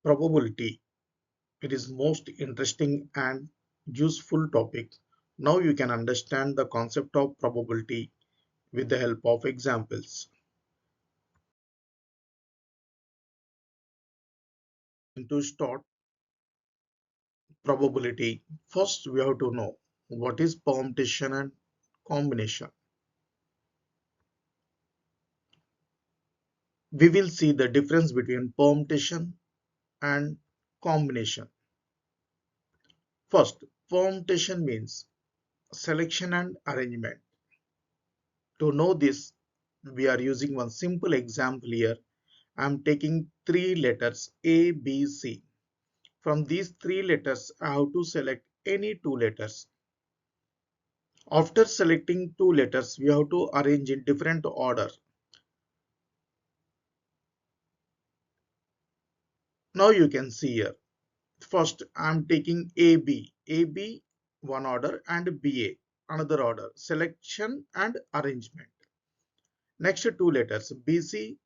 Probability. It is most interesting and useful topic. Now you can understand the concept of probability with the help of examples. To start probability, first we have to know what is permutation and combination. We will see the difference between permutation and combination. First, permutation means selection and arrangement. To know this, we are using one simple example here. I am taking three letters A, B, C. From these three letters, I have to select any two letters. After selecting two letters, we have to arrange in different order. Now you can see here. First, I am taking AB. AB one order and BA another order. Selection and arrangement. Next two letters BC,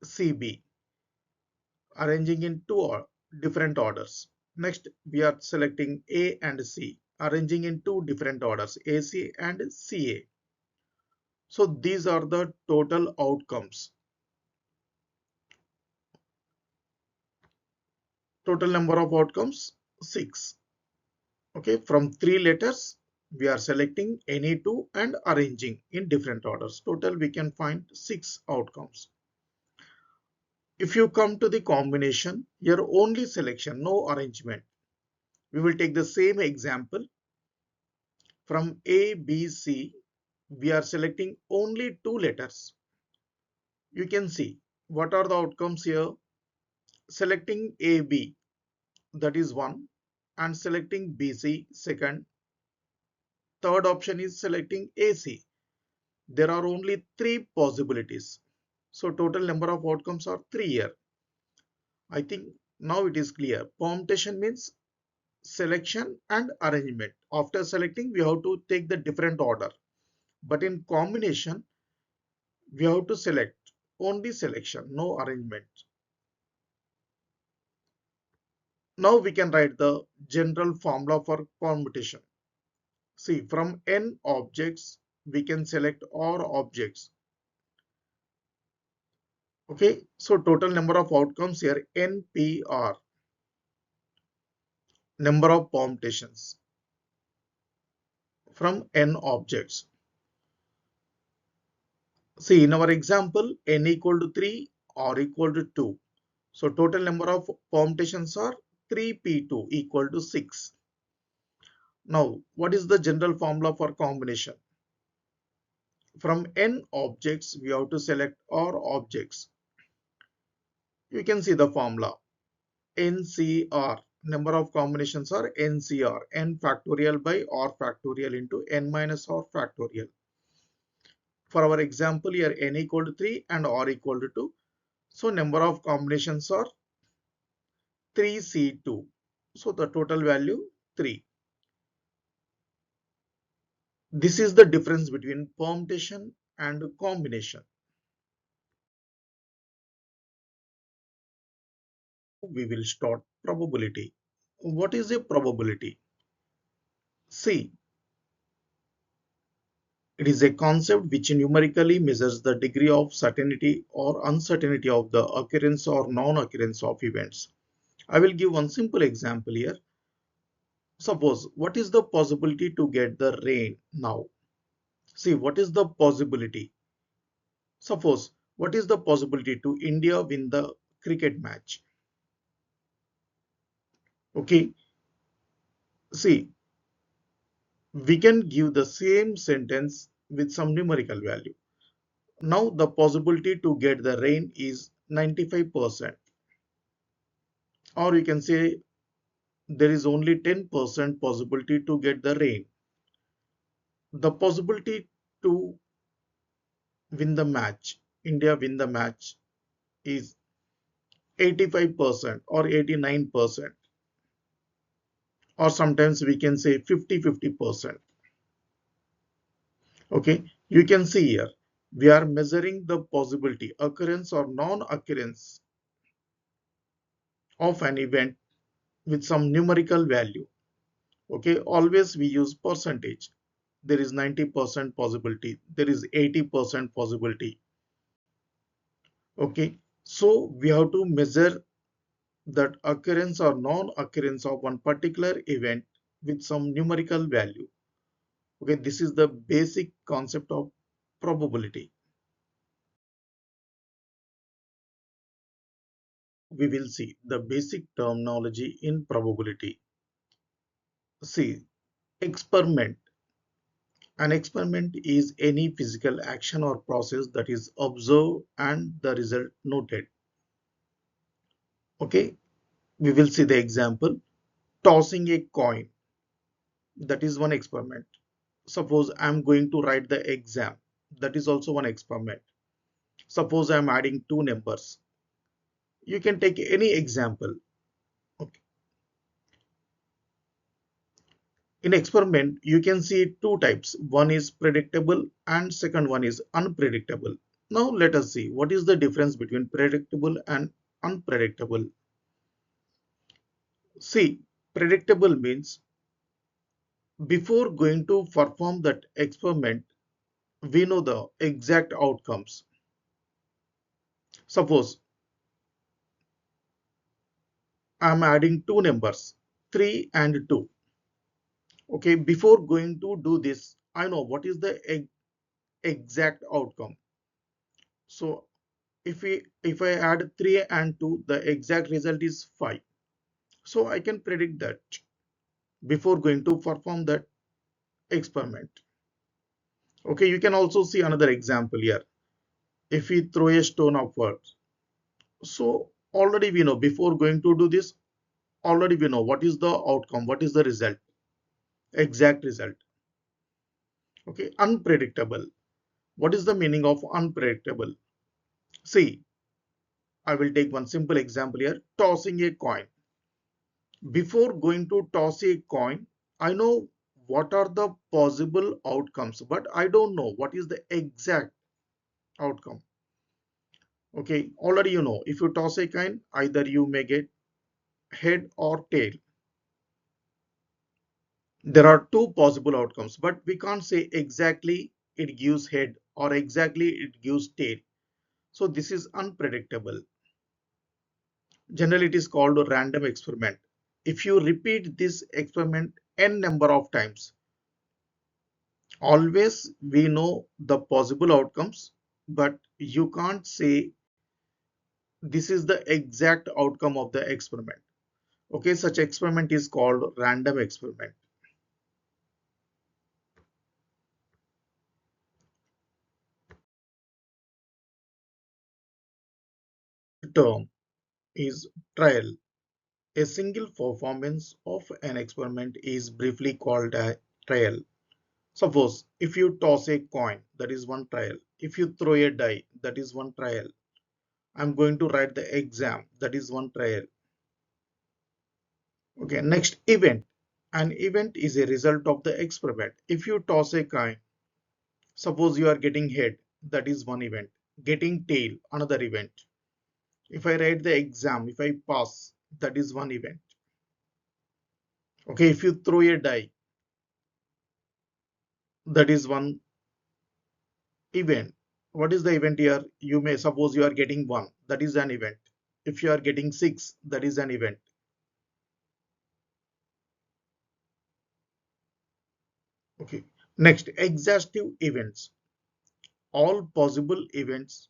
CB. Arranging in two different orders. Next, we are selecting A and C, arranging in two different orders, AC and CA. So these are the total outcomes. Total number of outcomes, 6. Okay, from three letters, we are selecting any two and arranging in different orders. Total, we can find 6 outcomes. If you come to the combination, your only selection, no arrangement. We will take the same example. From A, B, C, we are selecting only two letters. You can see what are the outcomes here. Selecting A, B, that is one, and selecting B, C, second. Third option is selecting A, C. There are only three possibilities. So total number of outcomes are 3 here. I think now it is clear. Permutation means selection and arrangement. After selecting, we have to take the different order. But in combination, we have to select only selection, no arrangement. Now we can write the general formula for permutation. See, from n objects, we can select all objects. Okay, so total number of outcomes here, NPR, number of permutations from n objects. See, in our example, n equal to 3 or equal to 2. So total number of permutations are 3p2 equal to 6. Now, what is the general formula for combination? From n objects, we have to select all objects. You can see the formula. NCR, number of combinations are NCR, n factorial by r factorial into n minus r factorial. For our example here, n equal to 3 and r equal to 2. So number of combinations are 3C2. So the total value 3. This is the difference between permutation and combination. We will start probability. What is a probability? See, it is a concept which numerically measures the degree of certainty or uncertainty of the occurrence or non-occurrence of events. I will give one simple example here. Suppose, what is the possibility to get the rain now? See, what is the possibility? Suppose, what is the possibility to India win the cricket match? Okay, see, we can give the same sentence with some numerical value. Now the possibility to get the rain is 95%, or you can say there is only 10% possibility to get the rain. The possibility to win the match, India win the match, is 85% or 89%, or sometimes we can say 50-50%. Okay, you can see here we are measuring the possibility, occurrence or non-occurrence of an event with some numerical value. Okay, always we use percentage. There is 90% possibility, there is 80% possibility. Okay, so we have to measure that occurrence or non-occurrence of one particular event with some numerical value. Okay, this is the basic concept of probability. We will see the basic terminology in probability. See, experiment. An experiment is any physical action or process that is observed and the result noted. Okay, we will see the example. Tossing a coin, that is one experiment. Suppose I am going to write the exam, that is also one experiment. Suppose I am adding two numbers. You can take any example. Okay. In experiment, you can see two types. One is predictable and second one is unpredictable. Now let us see what is the difference between predictable and unpredictable. See, predictable means before going to perform that experiment, we know the exact outcomes. Suppose I am adding two numbers, 3 and 2. Okay, before going to do this, I know what is the exact outcome. So if I add 3 and 2, the exact result is 5. So I can predict that before going to perform that experiment. Okay, you can also see another example here. If we throw a stone upwards, so already we know before going to do this, already we know what is the outcome, what is the result, exact result. Okay, unpredictable. What is the meaning of unpredictable? See, I will take one simple example here. Tossing a coin. Before going to toss a coin, I know what are the possible outcomes, but I don't know what is the exact outcome. Okay, already you know if you toss a coin, either you may get head or tail. There are two possible outcomes, but we can't say exactly it gives head or exactly it gives tail. So this is unpredictable. Generally, it is called a random experiment. If you repeat this experiment n number of times, always we know the possible outcomes, but you can't say this is the exact outcome of the experiment. Okay, such experiment is called random experiment. Term is trial. A single performance of an experiment is briefly called a trial. Suppose if you toss a coin, that is one trial. If you throw a die, that is one trial. I'm going to write the exam, that is one trial. Okay, next event. An event is a result of the experiment. If you toss a coin, suppose you are getting head, that is one event. Getting tail, another event. If I write the exam, if I pass, that is one event. Okay, if you throw a die, that is one event. What is the event here? You may suppose you are getting 1, that is an event. If you are getting 6, that is an event. Okay, next, exhaustive events. All possible events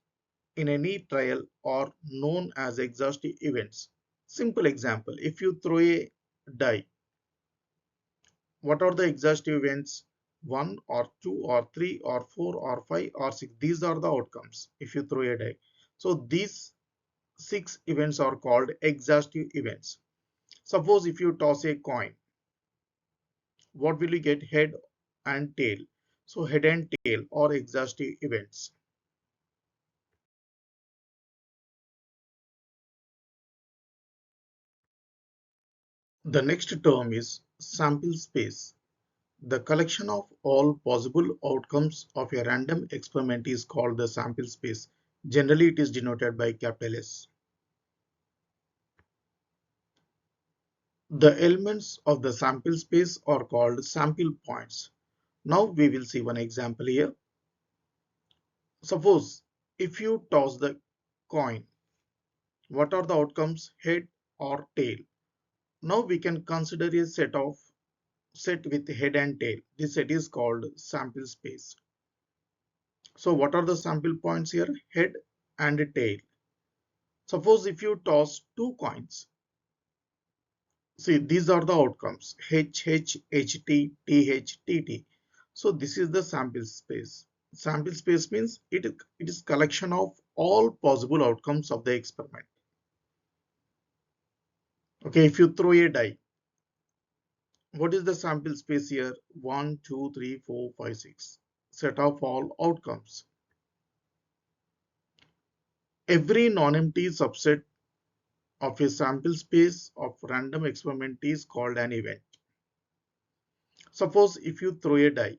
in any trial are known as exhaustive events. Simple example, if you throw a die, what are the exhaustive events? 1 or 2 or 3 or 4 or 5 or 6. These are the outcomes if you throw a die. So these 6 events are called exhaustive events. Suppose if you toss a coin, what will you get? Head and tail. So head and tail are exhaustive events. The next term is sample space. The collection of all possible outcomes of a random experiment is called the sample space. Generally, it is denoted by capital S. The elements of the sample space are called sample points. Now we will see one example here. Suppose if you toss the coin, what are the outcomes, head or tail? Now we can consider a set with head and tail. This set is called sample space. So what are the sample points here? Head and tail. Suppose if you toss two coins, see these are the outcomes, H, H, H, T, T, H, T, T. So this is the sample space. Sample space means it is collection of all possible outcomes of the experiment. Okay, if you throw a die, what is the sample space here? 1, 2, 3, 4, 5, 6. Set of all outcomes. Every non-empty subset of a sample space of random experiment is called an event. Suppose if you throw a die,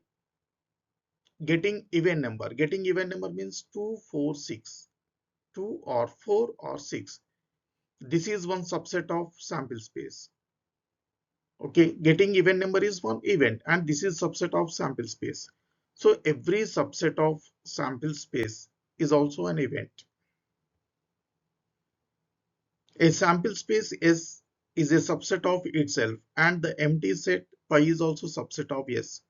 getting even number. Getting even number means 2, 4, 6. 2 or 4 or 6. This is one subset of sample space. Okay, getting even number is one event and this is subset of sample space. So every subset of sample space is also an event. A sample space is a subset of itself and the empty set pi is also subset of S.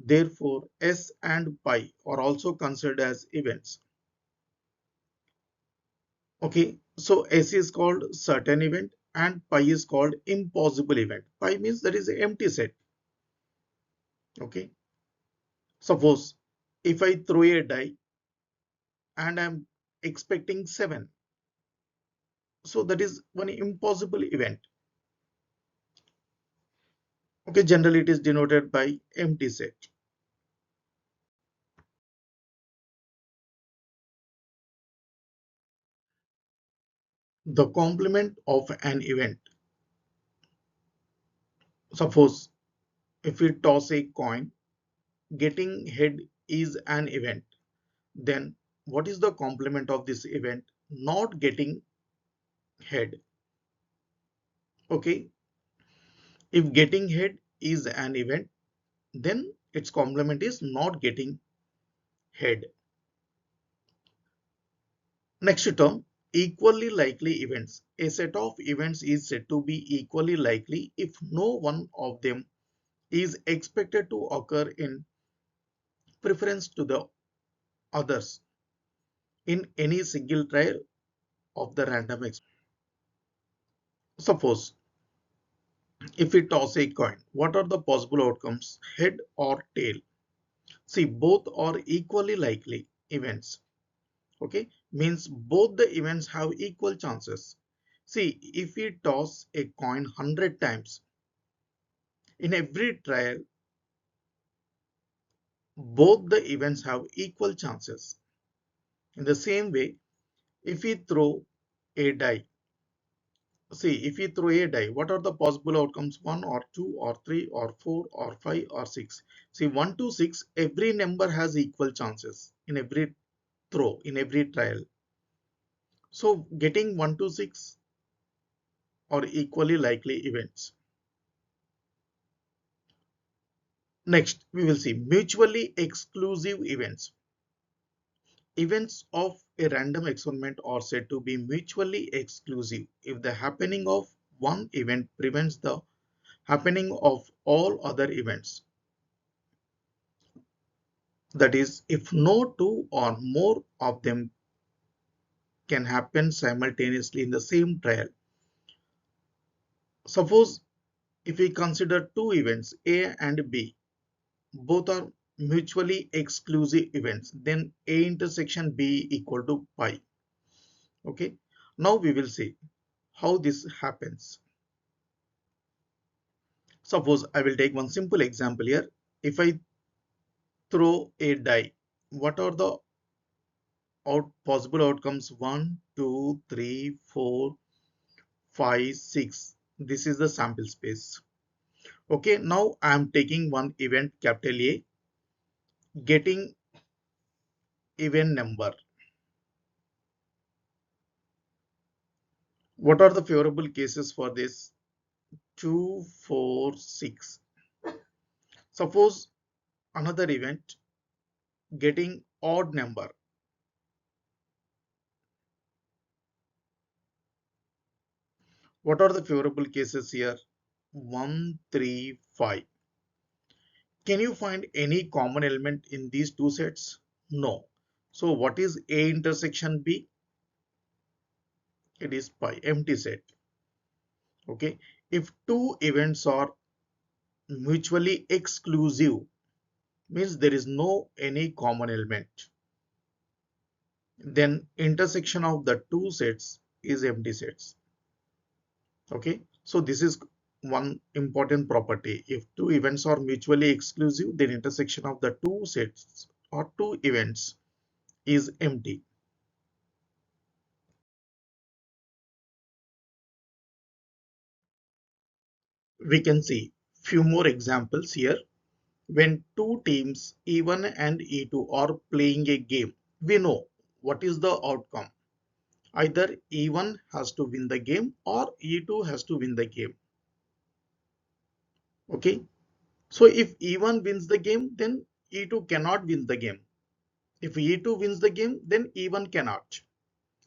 Therefore, S and pi are also considered as events. Okay, so S is called certain event and pi is called impossible event. Pi means that is an empty set. Okay, suppose if I throw a die and I'm expecting 7, so that is one impossible event. Okay, generally it is denoted by empty set. The complement of an event. Suppose if we toss a coin, getting head is an event. Then what is the complement of this event? Not getting head. Okay, if getting head is an event, then its complement is not getting head. Next term, equally likely events. A set of events is said to be equally likely if no one of them is expected to occur in preference to the others in any single trial of the random experiment. Suppose if we toss a coin, what are the possible outcomes, head or tail? See, both are equally likely events. Okay, means both the events have equal chances. See, if we toss a coin 100 times, in every trial, both the events have equal chances. In the same way, if we throw a die, see, if we throw a die, what are the possible outcomes? 1 or 2 or 3 or 4 or 5 or 6. See, 1 to 6, every number has equal chances in every throw, in every trial. So, getting 1 to 6 are equally likely events. Next, we will see mutually exclusive events. Events of a random experiment are said to be mutually exclusive if the happening of one event prevents the happening of all other events. That is, if no two or more of them can happen simultaneously in the same trial. Suppose if we consider two events A and B, both are mutually exclusive events, then A intersection B equal to pi. Okay, now we will see how this happens. Suppose I will take one simple example here. If I throw a die, what are the possible outcomes? 1, 2, 3, 4, 5, 6. This is the sample space. Okay, now I am taking one event capital A, getting even number. What are the favorable cases for this? 2, 4, 6. Suppose another event getting odd number. What are the favorable cases here? 1, 3, 5. Can you find any common element in these two sets? No. So what is A intersection B? It is pi, empty set. Okay. If two events are mutually exclusive, means there is no any common element, then intersection of the two sets is empty sets. Okay. So this is one important property. If two events are mutually exclusive, then intersection of the two sets or two events is empty. We can see few more examples here. When two teams E1 and E2 are playing a game, we know what is the outcome. Either E1 has to win the game or E2 has to win the game. Okay. So if E1 wins the game, then E2 cannot win the game. If E2 wins the game, then E1 cannot.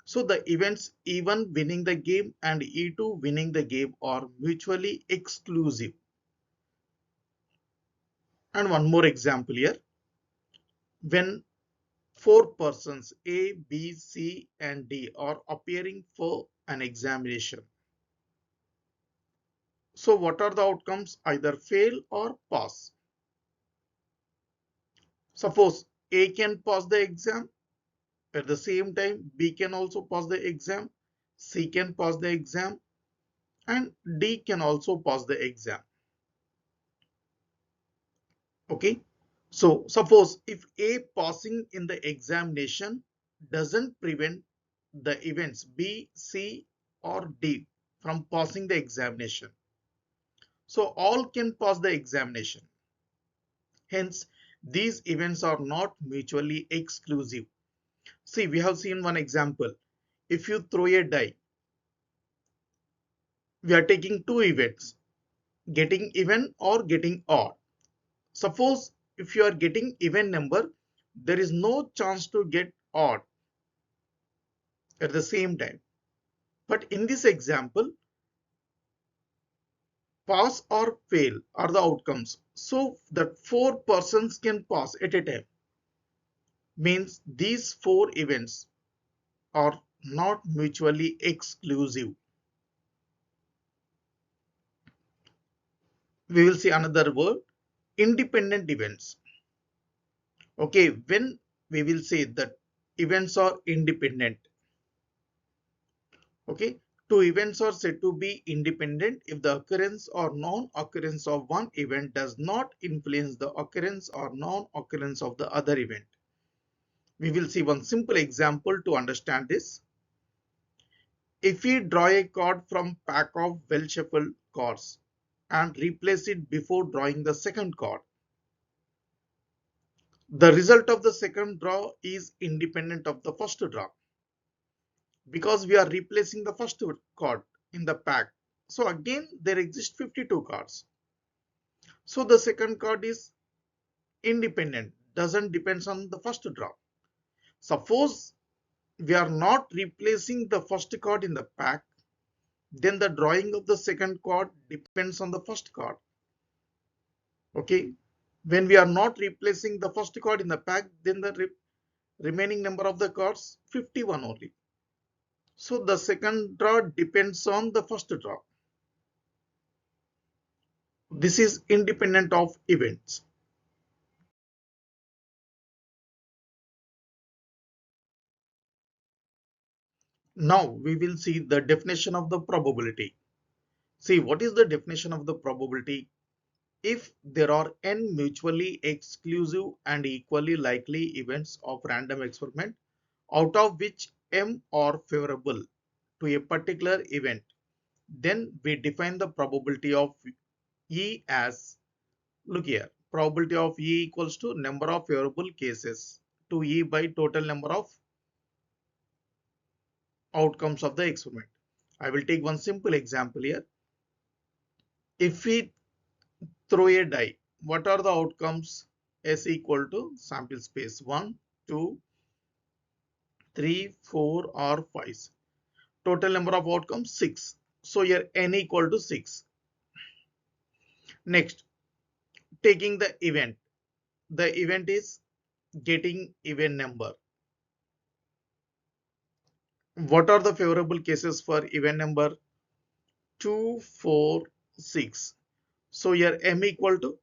So the events E1 winning the game and E2 winning the game are mutually exclusive. And one more example here. When four persons A, B, C and D are appearing for an examination. So what are the outcomes? Either fail or pass. Suppose A can pass the exam, at the same time B can also pass the exam, C can pass the exam and D can also pass the exam. Okay. So suppose if A passing in the examination doesn't prevent the events B, C or D from passing the examination. So all can pass the examination. Hence, these events are not mutually exclusive. See, we have seen one example. If you throw a die, we are taking two events, getting even or getting odd. Suppose if you are getting even number, there is no chance to get odd at the same time. But in this example, pass or fail are the outcomes. So that four persons can pass at a time. Means these four events are not mutually exclusive. We will see another word, independent events. Okay, when we will say that events are independent. Okay, two events are said to be independent if the occurrence or non-occurrence of one event does not influence the occurrence or non-occurrence of the other event. We will see one simple example to understand this. If we draw a card from pack of well shuffled cards and replace it before drawing the second card, the result of the second draw is independent of the first draw because we are replacing the first card in the pack. So again, there exist 52 cards. So the second card is independent, doesn't depend on the first draw. Suppose we are not replacing the first card in the pack, then the drawing of the second card depends on the first card. Okay. When we are not replacing the first card in the pack, then the remaining number of the cards 51 only. So the second draw depends on the first draw. This is independent of events. Now we will see the definition of the probability. See, what is the definition of the probability? If there are n mutually exclusive and equally likely events of random experiment, out of which m are favorable to a particular event, then we define the probability of E as, look here, probability of E equals to number of favorable cases to E by total number of outcomes of the experiment. I will take one simple example here. If we throw a die, what are the outcomes? S equal to sample space 1, 2, 3, 4 or 5. Total number of outcomes 6. So here n equal to 6. Next, taking the event. The event is getting event number. What are the favorable cases for event number? 2, 4, 6. So here m equal to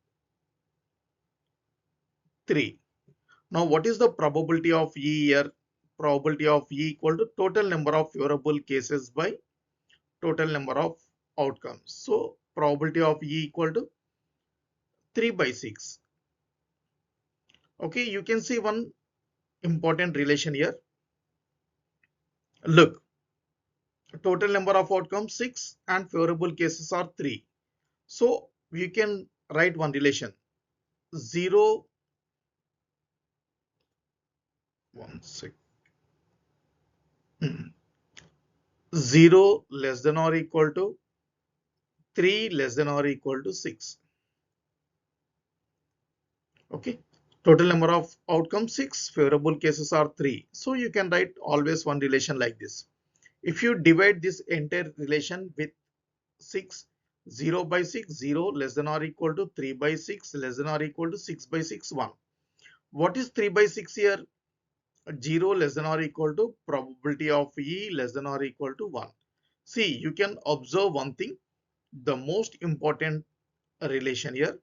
3. Now what is the probability of E here? Probability of E equal to total number of favorable cases by total number of outcomes. So probability of E equal to 3 by 6. Okay, you can see one important relation here. Look, total number of outcomes 6 and favorable cases are 3. So we can write one relation. 0, 1 sec, 0 less than or equal to 3 less than or equal to 6. Okay, total number of outcomes 6, favorable cases are 3. So you can write always one relation like this. If you divide this entire relation with 6, 0 by 6, 0 less than or equal to 3 by 6 less than or equal to 6 by 6, 1. What is 3 by 6 here? 0 less than or equal to probability of E less than or equal to 1. See, you can observe one thing, the most important relation here,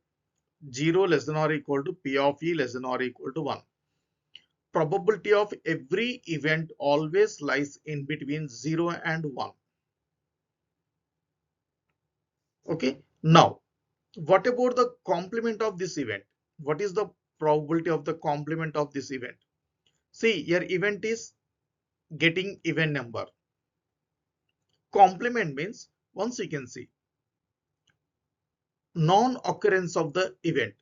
0 less than or equal to P of E less than or equal to 1. Probability of every event always lies in between 0 and 1. Okay, now what about the complement of this event? What is the probability of the complement of this event? See, your event is getting event number. Complement means, once you can see, non-occurrence of the event.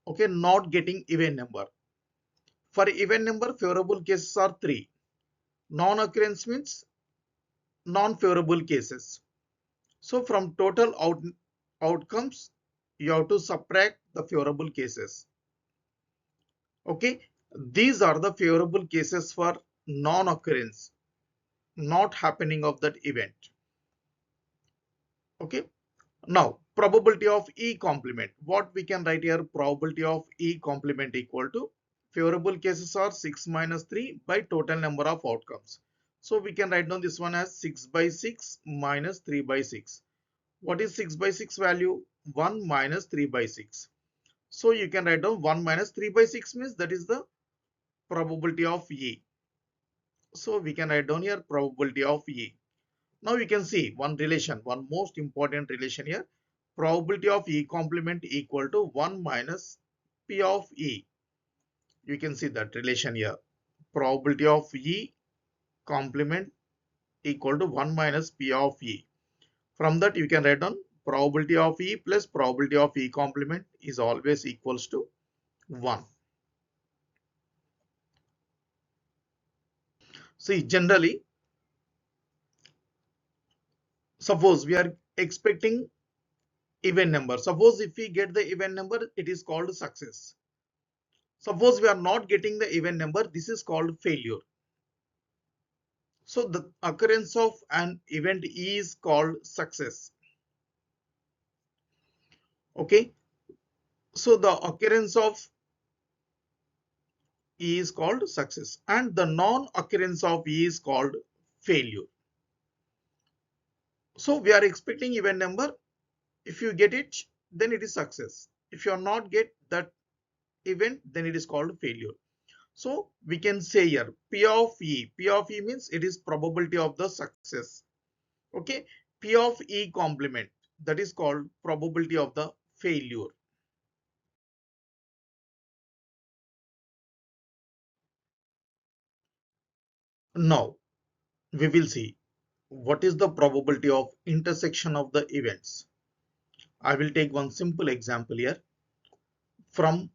Okay, not getting event number. For event number, favorable cases are 3. Non-occurrence means non-favorable cases. So from total outcomes, you have to subtract the favorable cases. Okay, these are the favorable cases for non-occurrence, not happening of that event. Okay, now probability of E complement. What we can write here? Probability of E complement equal to favorable cases are 6 minus 3 by total number of outcomes. So we can write down this one as 6 by 6 minus 3 by 6. What is 6 by 6 value? 1 minus 3 by 6. So you can write down 1 minus 3 by 6 means that is the probability of E. So we can write down here probability of E. Now you can see one relation, one most important relation here. Probability of E complement equal to 1 minus P of E. You can see that relation here. Probability of E complement equal to 1 minus P of E. From that you can write down probability of E plus probability of E complement is always equals to 1. See, generally, suppose we are expecting event number. Suppose if we get the event number, it is called success. Suppose we are not getting the event number, this is called failure. So the occurrence of an event is called success. Okay. So the occurrence of E is called success and the non-occurrence of E is called failure. So we are expecting event number. If you get it, then it is success. If you are not get that event, then it is called failure. So we can say here P of E. P of E means it is probability of the success. Okay. P of E complement, that is called probability of the failure. Now we will see what is the probability of intersection of the events. I will take one simple example here. From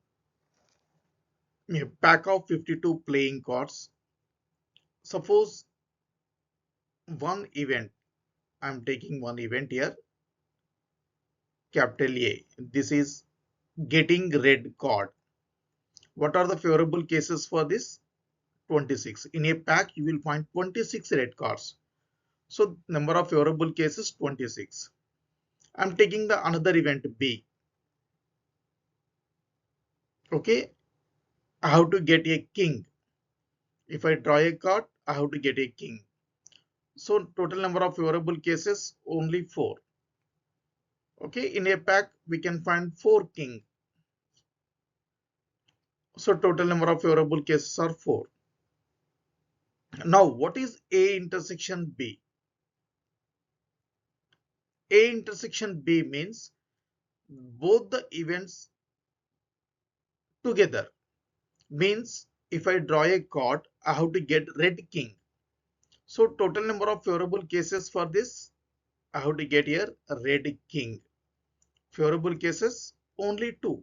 a pack of 52 playing cards, suppose one event, I am taking one event here. capital A. This is getting red card. What are the favorable cases for this? 26. In a pack, you will find 26 red cards. So number of favorable cases 26. I'm taking the another event B. Okay, I have to get a king. If I draw a card, I have to get a king. So total number of favorable cases only 4. Okay, in a pack we can find 4 king. So total number of favorable cases are 4. Now what is A intersection B? A intersection B means both the events together. Means if I draw a card, I have to get red king. So total number of favorable cases for this, I have to get here red king. Favorable cases only 2.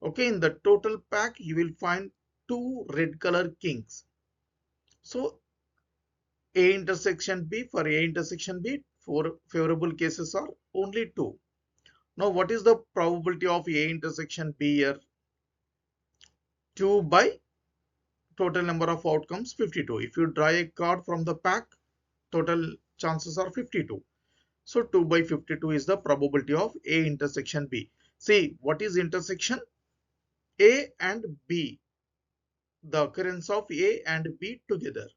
Okay, in the total pack you will find 2 red color kings. So A intersection B, for A intersection B, 4 favorable cases are only 2. Now what is the probability of A intersection B here? 2 by total number of outcomes 52. If you draw a card from the pack, total chances are 52. So 2 by 52 is the probability of A intersection B. See, what is intersection? A and B. The occurrence of A and B together.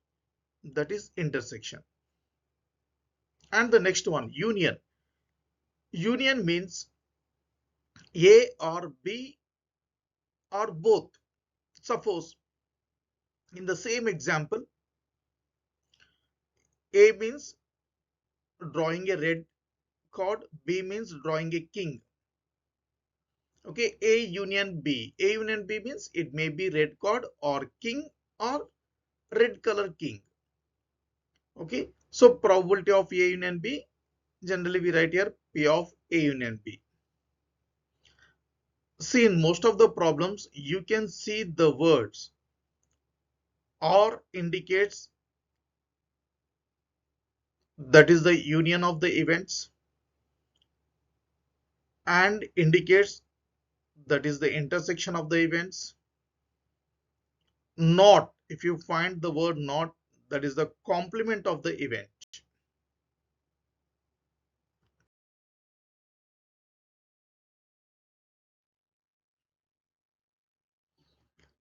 That is intersection. And the next one, union. Union means A or B or both. Suppose in the same example, A means drawing a red card, B means drawing a king. Okay, A union B. A union B means it may be red card or king or red color king. Okay, so probability of A union B, generally we write here P of A union B. See, in most of the problems, you can see the words or indicates that is the union of the events and indicates that is the intersection of the events. Not, if you find the word not, that is the complement of the event.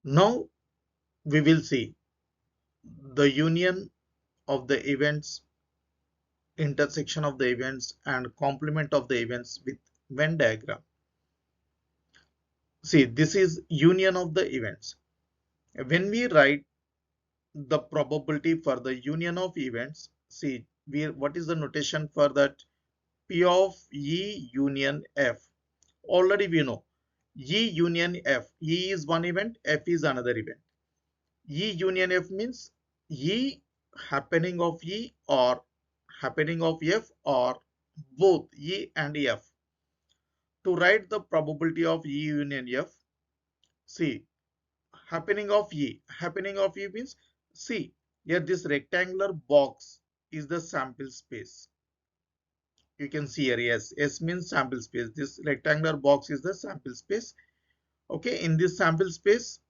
Now we will see the union of the events, intersection of the events and complement of the events with Venn diagram. See, this is union of the events. When we write the probability for the union of events, see, what is the notation for that? P of E union F. Already we know E union F. E is one event, F is another event. E union F means E happening of E or happening of F or both E and F. To write the probability of E union F, see, happening of E. Happening of E means, see, here this rectangular box is the sample space. You can see here, yes, S means sample space. This rectangular box is the sample space. Okay, in this sample space,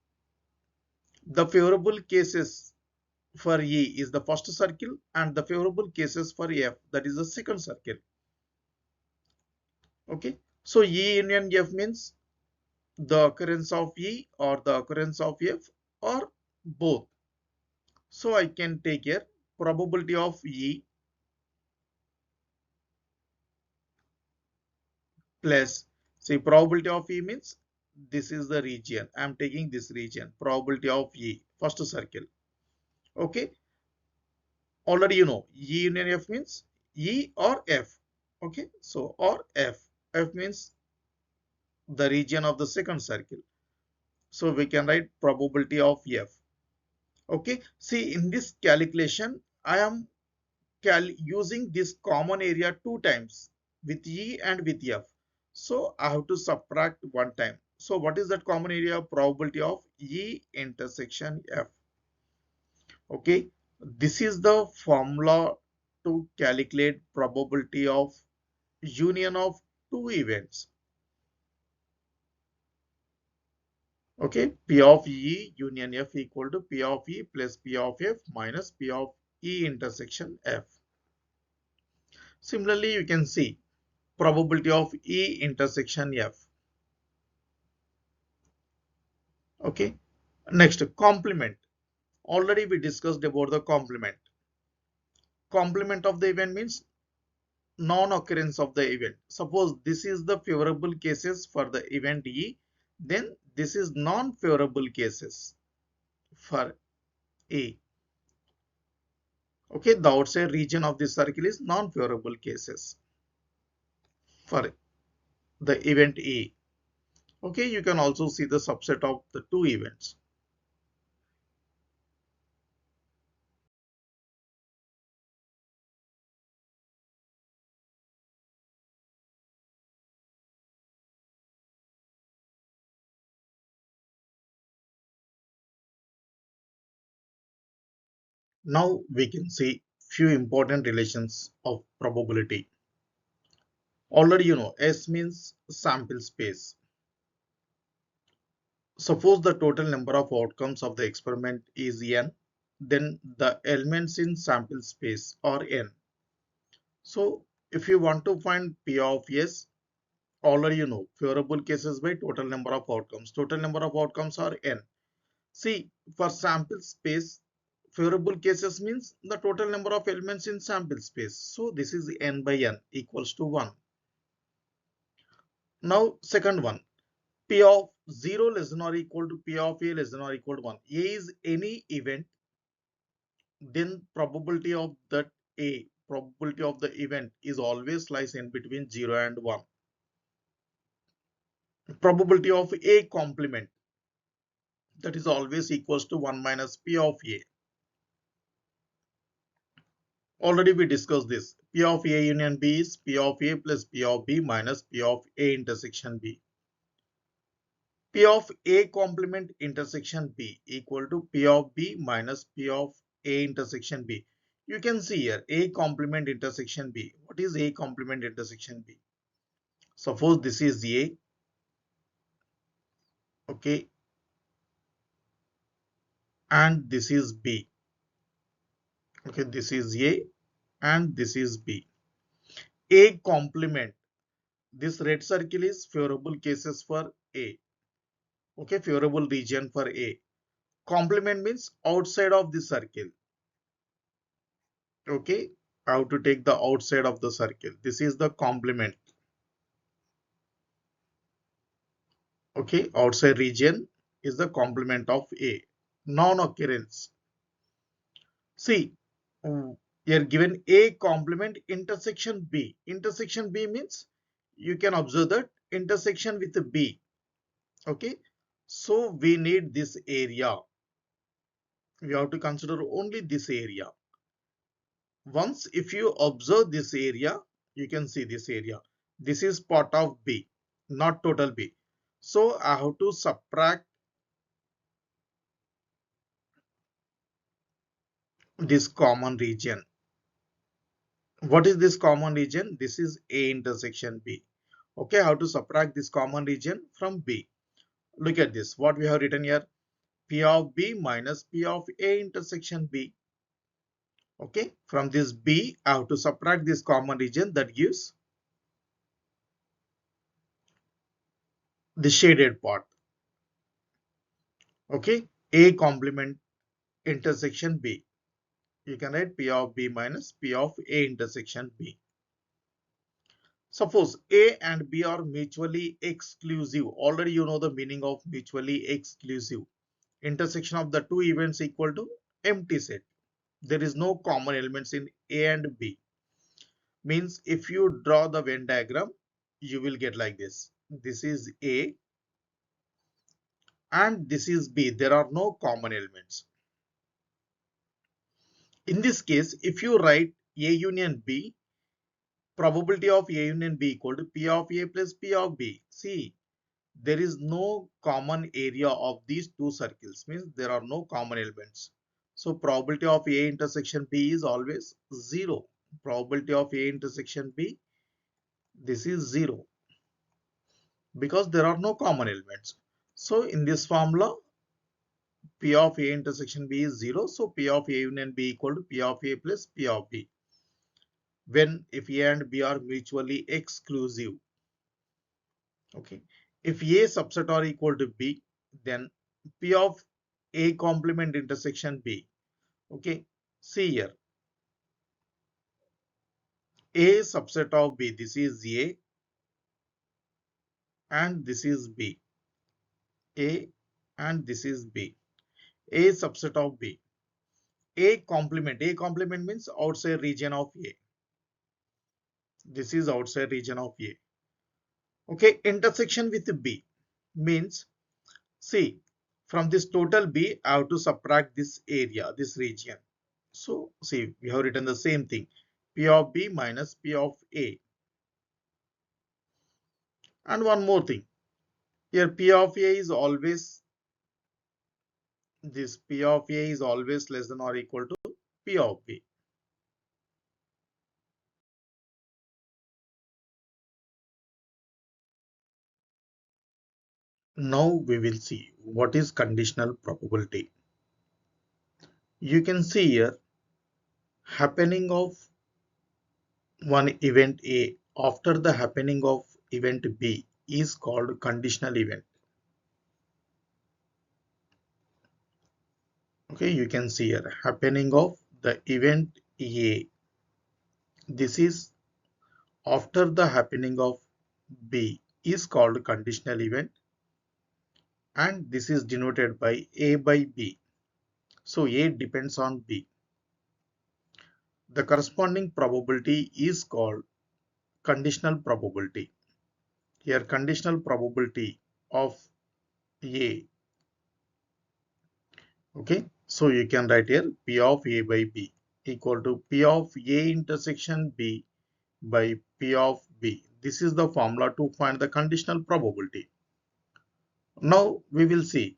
the favorable cases for E is the first circle and the favorable cases for F, that is the second circle. Okay, so E union F means the occurrence of E or the occurrence of F or both. So I can take here probability of E plus, say, probability of E means this is the region. I am taking this region, probability of E, first circle. Okay, already you know E union F means E or F. Okay, so or F. F means the region of the second circle. So we can write probability of F. Okay, see, in this calculation, I am using this common area 2 times with E and with F. So I have to subtract 1 time. So what is that common area? Probability of E intersection F. Okay, this is the formula to calculate probability of union of two events. Okay, P of E union F equal to P of E plus P of F minus P of E intersection F. Similarly, you can see probability of E intersection F. Okay, next complement. Already we discussed about the complement. Complement of the event means non-occurrence of the event. Suppose this is the favorable cases for the event E, then this is non-favorable cases for A. Okay, the outside region of the circle is non-favorable cases for the event A. Okay, you can also see the subset of the two events. Now we can see few important relations of probability. Already you know S means sample space. Suppose the total number of outcomes of the experiment is n, then the elements in sample space are n. So if you want to find P of S, already you know favorable cases by total number of outcomes. Total number of outcomes are n. See, for sample space, favorable cases means the total number of elements in sample space. So this is n by n equals to 1. Now second one, P of 0 less than or equal to P of A less than or equal to 1. A is any event, then probability of the event is always lies in between 0 and 1. Probability of A complement, that is always equals to 1 minus P of A. Already we discussed this. P of A union B is P of A plus P of B minus P of A intersection B. P of A complement intersection B equal to P of B minus P of A intersection B. You can see here A complement intersection B. What is A complement intersection B? Suppose this is A, okay, and this is B. Okay, this is A and this is B. A complement. This red circle is favorable cases for A. Okay, favorable region for A. Complement means outside of the circle. Okay, how to take the outside of the circle. This is the complement. Okay, outside region is the complement of A. Non-occurrence. See, you're given A complement intersection B. Intersection B means you can observe that intersection with B. Okay, so we need this area. We have to consider only this area. Once if you observe this area, you can see this area. This is part of B, not total B. So I have to subtract this common region. What is this common region? This is A intersection B. Okay, how to subtract this common region from B? Look at this. What we have written here? P of B minus P of A intersection B. Okay, from this B, I have to subtract this common region that gives the shaded part. Okay, A complement intersection B. You can write P of B minus P of A intersection B. Suppose A and B are mutually exclusive. Already you know the meaning of mutually exclusive. Intersection of the two events equal to empty set. There is no common elements in A and B. Means if you draw the Venn diagram, you will get like this. This is A and this is B. There are no common elements. In this case, if you write A union B, probability of A union B equal to P of A plus P of B. See, there is no common area of these two circles, means there are no common elements. So probability of A intersection B is always 0. Probability of A intersection B, this is 0 because there are no common elements. So in this formula, P of A intersection B is 0. So P of A union B equal to P of A plus P of B. When if A and B are mutually exclusive. Okay. If A subset are equal to B, then P of A complement intersection B. Okay. See here. A subset of B. This is A and this is B. A and this is B. A subset of B. A complement. A complement means outside region of A. This is outside region of A. Okay, intersection with B means, see, from this total B, I have to subtract this area, this region. So, see, we have written the same thing. P of B minus P of A. And one more thing. Here P of A is always, this P of A is always less than or equal to P of B. Now we will see what is conditional probability. You can see here happening of one event A after the happening of event B is called conditional event. Okay, you can see here happening of the event A. This is after the happening of B is called conditional event, and this is denoted by A by B. So A depends on B. The corresponding probability is called conditional probability. Here conditional probability of A. Okay, so you can write here P of A by B equal to P of A intersection B by P of B. This is the formula to find the conditional probability. Now we will see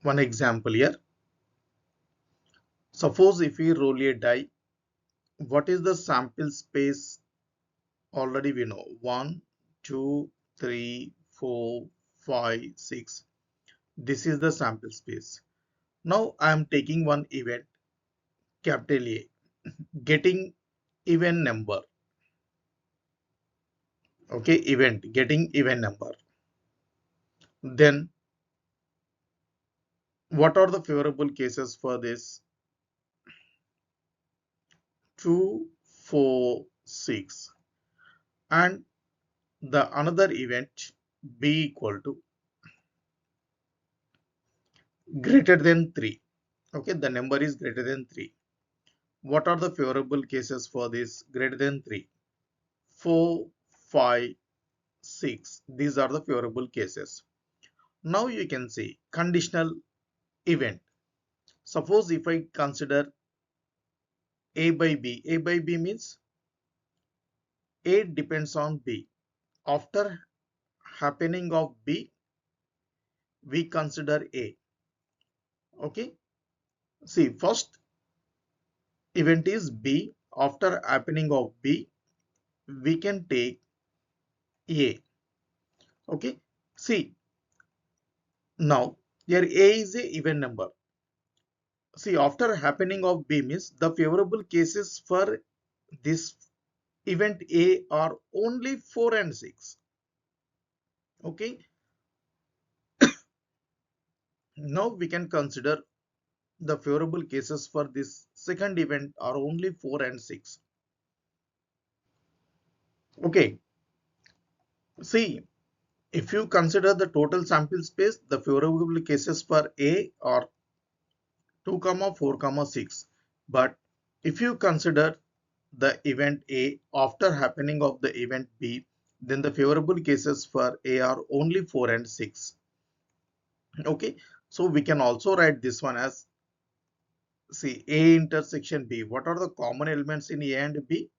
one example here. Suppose if we roll a die, what is the sample space? Already we know 1, 2, 3, 4, 5, 6. This is the sample space. Now I am taking one event, capital A, getting even number. Okay, event, getting even number. Then what are the favorable cases for this? 2, 4, 6. And the another event B equal to greater than 3. Okay, the number is greater than 3. What are the favorable cases for this greater than 3? 4, 5, 6. These are the favorable cases. Now you can say conditional event. Suppose if I consider A by B. A by B means A depends on B. After happening of B, we consider A. Okay. See, first event is B. After happening of B, we can take A. Okay. See, now here A is a even number. See, after happening of B means the favorable cases for this event A are only 4 and 6. Okay. Now we can consider the favorable cases for this second event are only 4 and 6. Okay. See, if you consider the total sample space, the favorable cases for A are 2, 4, 6. But if you consider the event A after happening of the event B, then the favorable cases for A are only 4 and 6. Okay, so we can also write this one as, see, A intersection B. What are the common elements in A and B?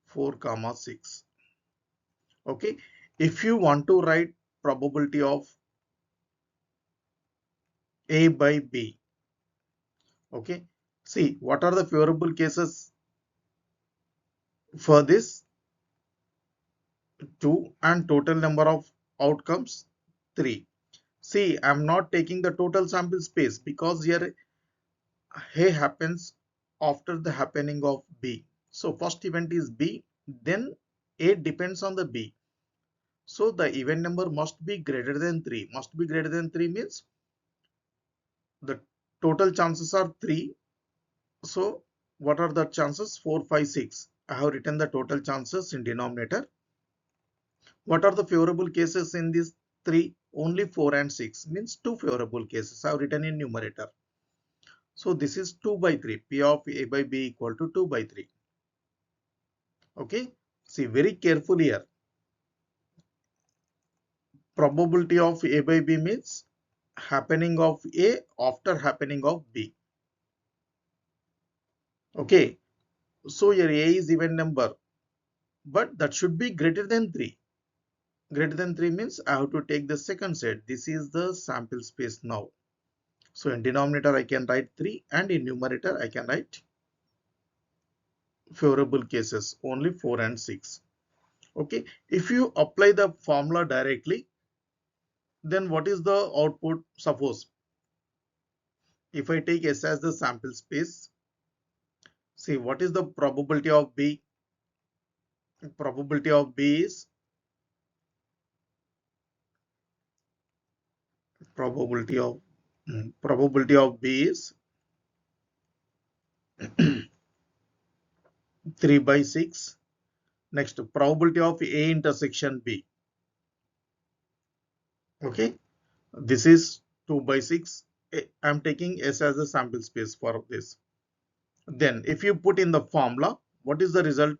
4, 6. Okay, if you want to write probability of A by B, okay, see, what are the favorable cases for this? 2 and total number of outcomes 3. See, I'm not taking the total sample space because here A happens after the happening of B. So first event is B, then A depends on the B. So the event number must be greater than 3. Must be greater than 3 means the total chances are 3. So what are the chances? 4, 5, 6. I have written the total chances in denominator. What are the favorable cases in these 3? Only 4 and 6 means 2 favorable cases I have written in numerator. So this is 2 by 3. P of A by B equal to 2 by 3. Okay. See very carefully here. Probability of A by B means happening of A after happening of B. Okay. So your A is even number, but that should be greater than 3. Greater than 3 means I have to take the second set. This is the sample space now. So in denominator I can write 3 and in numerator I can write favorable cases only 4 and 6. Okay. If you apply the formula directly, then what is the output? Suppose if I take S as the sample space, see what is the probability of B? Probability of B is probability of B is 3 by 6. Next, probability of A intersection B. Okay, this is 2 by 6. I am taking S as a sample space for this. Then if you put in the formula, what is the result?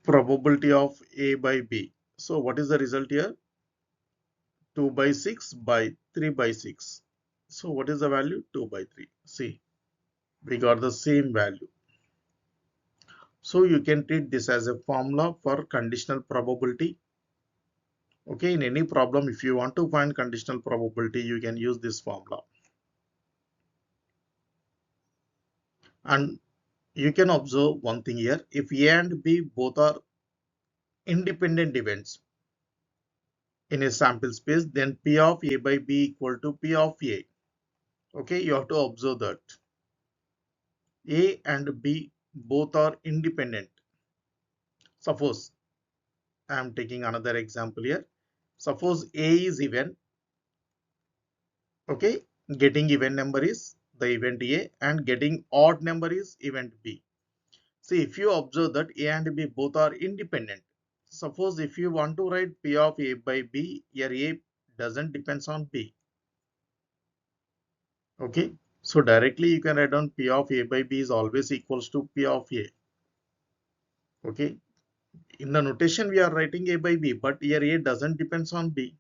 Probability of A by B. So what is the result here? 2 by 6 by 3 by 6. So what is the value? 2 by 3. See, we got the same value. So you can treat this as a formula for conditional probability. Okay, in any problem, if you want to find conditional probability, you can use this formula. And you can observe one thing here. If A and B both are independent events in a sample space, then P of A by B equal to P of A. Okay, you have to observe that A and B both are independent. Suppose I am taking another example here. Suppose A is even, okay, getting event number is the event A and getting odd number is event B. See, if you observe that A and B both are independent. Suppose if you want to write P of A by B, here A doesn't depends on B. Okay, so directly you can write down P of A by B is always equals to P of A. Okay, in the notation we are writing A by B, but here A doesn't depends on B.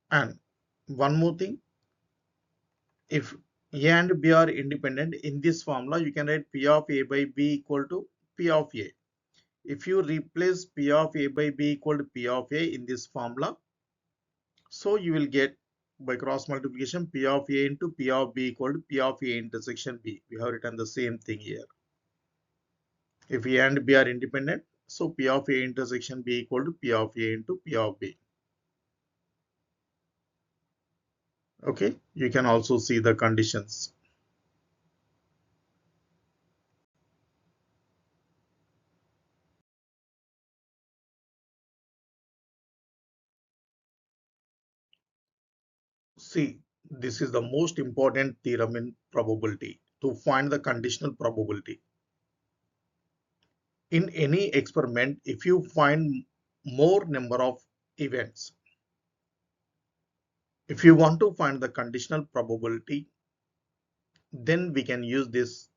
And one more thing, if A and B are independent, in this formula you can write P of A by B equal to P of A. If you replace P of A by B equal to P of A in this formula, so you will get by cross multiplication P of A into P of B equal to P of A intersection B. We have written the same thing here. If A and B are independent, so P of A intersection B equal to P of A into P of B. Okay, you can also see the conditions. See, this is the most important theorem in probability to find the conditional probability. In any experiment, if you find more number of events, if you want to find the conditional probability, then we can use this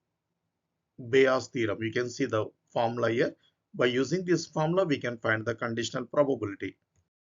Bayes theorem. You can see the formula here. By using this formula, we can find the conditional probability.